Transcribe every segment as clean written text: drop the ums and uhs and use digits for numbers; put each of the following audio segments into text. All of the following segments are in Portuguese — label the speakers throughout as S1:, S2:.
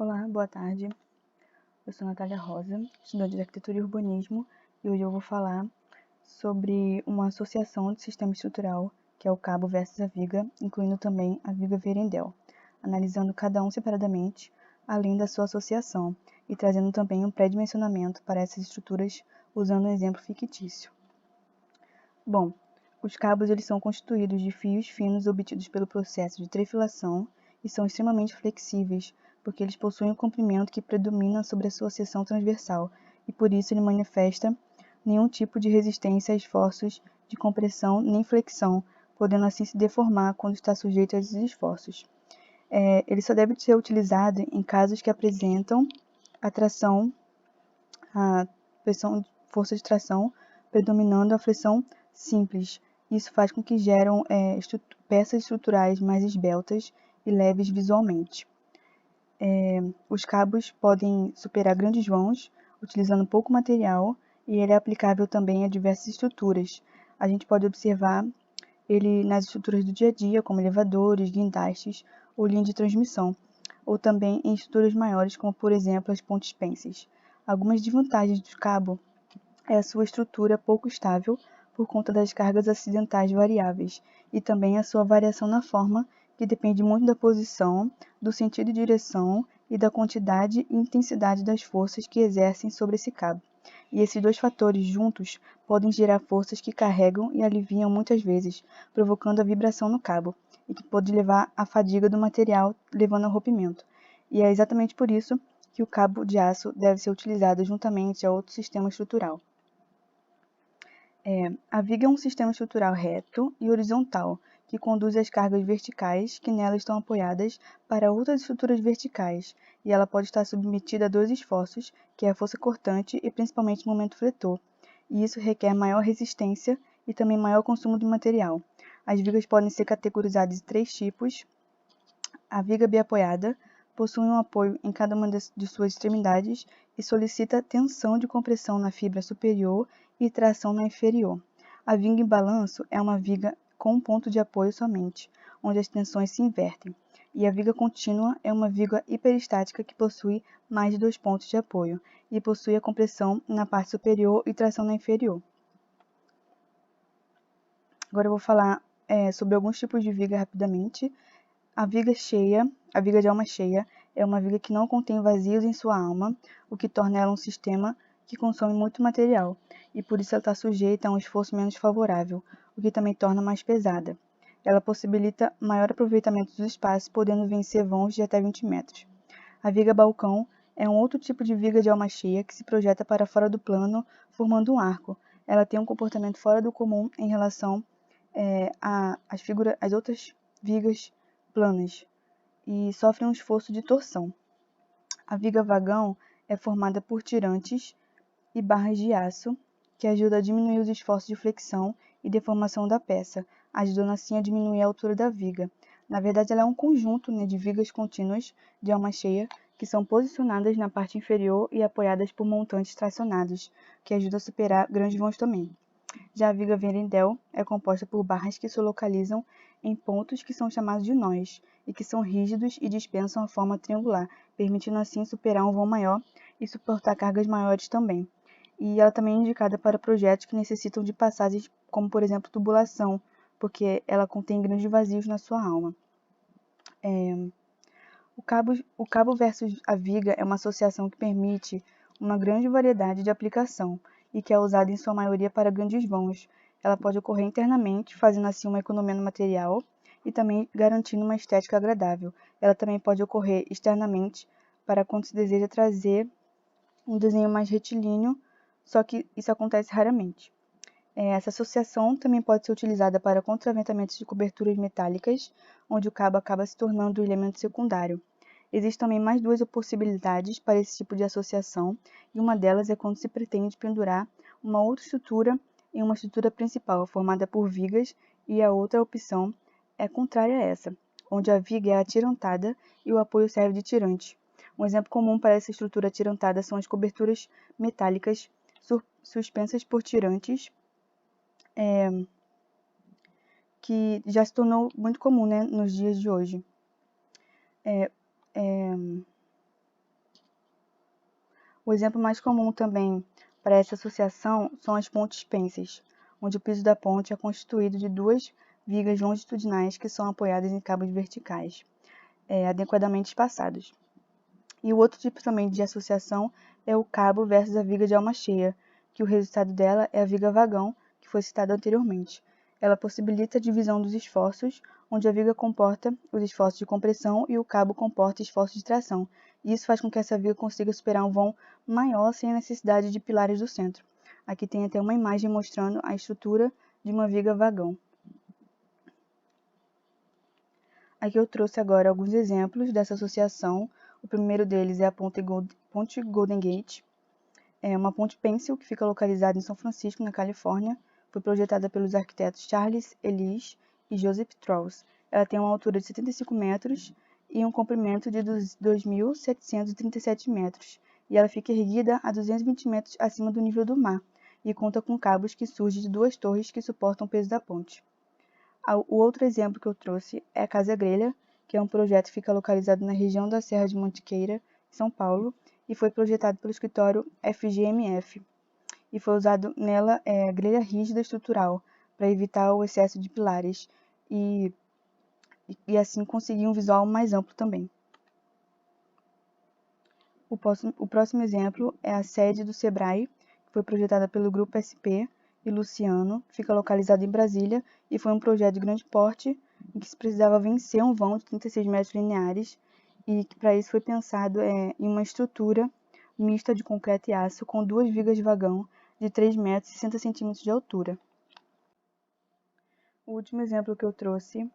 S1: Olá, boa tarde. Eu sou Natália Rosa, estudante de Arquitetura e Urbanismo, e hoje eu vou falar sobre uma associação de sistema estrutural, que é o cabo versus a viga, incluindo também a viga Vierendel, analisando cada um separadamente, além da sua associação, e trazendo também um pré-dimensionamento para essas estruturas usando um exemplo fictício. Bom, os cabos eles são constituídos de fios finos obtidos pelo processo de trefilação e são extremamente flexíveis, porque eles possuem um comprimento que predomina sobre a sua seção transversal e por isso ele manifesta nenhum tipo de resistência a esforços de compressão nem flexão, podendo assim se deformar quando está sujeito a esses esforços. Ele só deve ser utilizado em casos que apresentam a força de tração predominando a flexão simples. Isso faz com que geram peças estruturais mais esbeltas e leves visualmente. Os cabos podem superar grandes vãos, utilizando pouco material, e ele é aplicável também a diversas estruturas. A gente pode observar ele nas estruturas do dia a dia, como elevadores, guindastes ou linha de transmissão, ou também em estruturas maiores, como por exemplo as pontes pênseis. Algumas desvantagens do cabo é a sua estrutura pouco estável por conta das cargas acidentais variáveis e também a sua variação na forma, que depende muito da posição, do sentido de direção e da quantidade e intensidade das forças que exercem sobre esse cabo. E esses dois fatores juntos podem gerar forças que carregam e aliviam muitas vezes, provocando a vibração no cabo, e que pode levar à fadiga do material, levando ao rompimento. E é exatamente por isso que o cabo de aço deve ser utilizado juntamente a outro sistema estrutural. A viga é um sistema estrutural reto e horizontal, que conduz as cargas verticais que nela estão apoiadas para outras estruturas verticais, e ela pode estar submetida a dois esforços, que é a força cortante e principalmente o momento fletor, e isso requer maior resistência e também maior consumo de material. As vigas podem ser categorizadas em três tipos. A viga biapoiada possui um apoio em cada uma de suas extremidades e solicita tensão de compressão na fibra superior e tração na inferior. A viga em balanço é uma viga com um ponto de apoio somente, onde as tensões se invertem. E a viga contínua é uma viga hiperestática que possui mais de dois pontos de apoio e possui a compressão na parte superior e tração na inferior. Agora eu vou falar sobre alguns tipos de viga rapidamente. A viga de alma cheia, é uma viga que não contém vazios em sua alma, o que torna ela um sistema que consome muito material, e por isso ela está sujeita a um esforço menos favorável, o que também torna mais pesada. Ela possibilita maior aproveitamento dos espaços, podendo vencer vãos de até 20 metros. A viga balcão é um outro tipo de viga de alma cheia que se projeta para fora do plano, formando um arco. Ela tem um comportamento fora do comum em relação às outras vigas planas e sofre um esforço de torção. A viga vagão é formada por tirantes e barras de aço, que ajuda a diminuir os esforços de flexão e deformação da peça, ajudando assim a diminuir a altura da viga. Na verdade, ela é um conjunto de vigas contínuas de alma cheia que são posicionadas na parte inferior e apoiadas por montantes tracionados, que ajuda a superar grandes vãos também. Já a viga Vierendel é composta por barras que se localizam em pontos que são chamados de nós e que são rígidos e dispensam a forma triangular, permitindo assim superar um vão maior e suportar cargas maiores também. E ela também é indicada para projetos que necessitam de passagens como, por exemplo, tubulação, porque ela contém grandes vazios na sua alma. O cabo versus a viga é uma associação que permite uma grande variedade de aplicação e que é usada em sua maioria para grandes vãos. Ela pode ocorrer internamente, fazendo assim uma economia no material e também garantindo uma estética agradável. Ela também pode ocorrer externamente para quando se deseja trazer um desenho mais retilíneo, só que isso acontece raramente. Essa associação também pode ser utilizada para contraventamentos de coberturas metálicas, onde o cabo acaba se tornando o elemento secundário. Existem também mais duas possibilidades para esse tipo de associação, e uma delas é quando se pretende pendurar uma outra estrutura em uma estrutura principal, formada por vigas, e a outra opção é contrária a essa, onde a viga é atirantada e o apoio serve de tirante. Um exemplo comum para essa estrutura atirantada são as coberturas metálicas suspensas por tirantes, que já se tornou muito comum, né, nos dias de hoje. O exemplo mais comum também para essa associação são as pontes pênseis, onde o piso da ponte é constituído de duas vigas longitudinais que são apoiadas em cabos verticais, adequadamente espaçados. E o outro tipo também de associação é o cabo versus a viga de alma cheia, que o resultado dela é a viga vagão, que foi citada anteriormente. Ela possibilita a divisão dos esforços, onde a viga comporta os esforços de compressão e o cabo comporta esforços de tração. E isso faz com que essa viga consiga superar um vão maior sem a necessidade de pilares do centro. Aqui tem até uma imagem mostrando a estrutura de uma viga vagão. Aqui eu trouxe agora alguns exemplos dessa associação. O primeiro deles é a ponte Golden Gate. É uma ponte pêncil que fica localizada em São Francisco, na Califórnia. Foi projetada pelos arquitetos Charles Elis e Joseph Strauss. Ela tem uma altura de 75 metros e um comprimento de 2.737 metros. E ela fica erguida a 220 metros acima do nível do mar e conta com cabos que surgem de duas torres que suportam o peso da ponte. O outro exemplo que eu trouxe é a Casa Grelha, que é um projeto que fica localizado na região da Serra de Mantiqueira, São Paulo, e foi projetado pelo escritório FGMF. E foi usado nela grelha rígida estrutural, para evitar o excesso de pilares e assim conseguir um visual mais amplo também. O próximo exemplo é a sede do Sebrae, que foi projetada pelo Grupo SP e Luciano, fica localizado em Brasília e foi um projeto de grande porte em que se precisava vencer um vão de 36 metros lineares e que para isso foi pensado em uma estrutura mista de concreto e aço com duas vigas de vagão de 3 metros e 60 centímetros de altura. O último exemplo que eu trouxe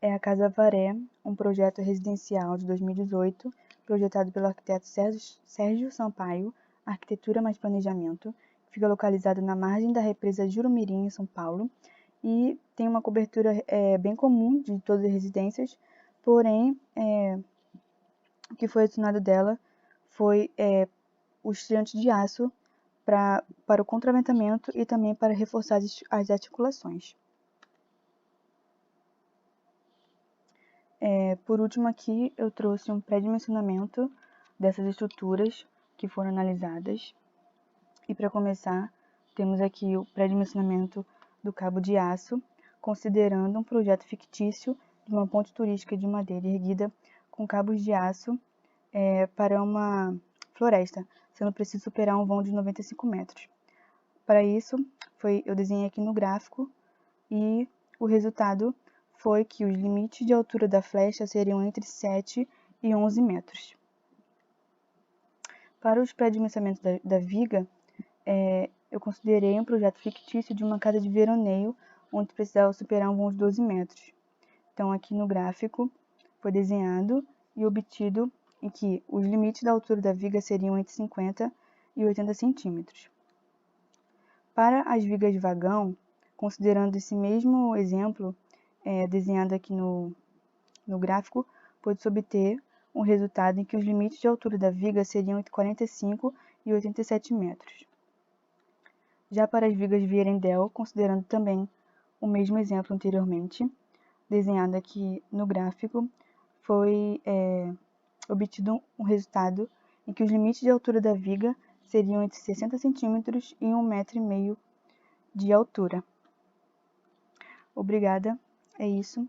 S1: é a Casa Varé, um projeto residencial de 2018, projetado pelo arquiteto Sérgio Sampaio, Arquitetura mais Planejamento, que fica localizado na margem da represa Jurumirim, em São Paulo, e tem uma cobertura bem comum de todas as residências, porém, o que foi adicionado dela foi o estilhaante de aço para o contraventamento e também para reforçar as articulações. Por último aqui, eu trouxe um pré-dimensionamento dessas estruturas que foram analisadas. E para começar, temos aqui o pré-dimensionamento do cabo de aço, considerando um projeto fictício de uma ponte turística de madeira erguida com cabos de aço para uma floresta, sendo preciso superar um vão de 95 metros. Para isso, eu desenhei aqui no gráfico e o resultado foi que os limites de altura da flecha seriam entre 7 e 11 metros. Para os pré-dimensionamentos da viga, eu considerei um projeto fictício de uma casa de veraneio, onde precisava superar um vão de 12 metros. Então, aqui no gráfico, foi desenhado e obtido em que os limites da altura da viga seriam entre 50 e 80 centímetros. Para as vigas de vagão, considerando esse mesmo exemplo, desenhado aqui no gráfico, pode-se obter um resultado em que os limites de altura da viga seriam entre 45 e 87 metros. Já para as vigas Vierendel, considerando também o mesmo exemplo anteriormente, desenhado aqui no gráfico, foi obtido um resultado em que os limites de altura da viga seriam entre 60 centímetros e 1,5 m de altura. Obrigada, é isso.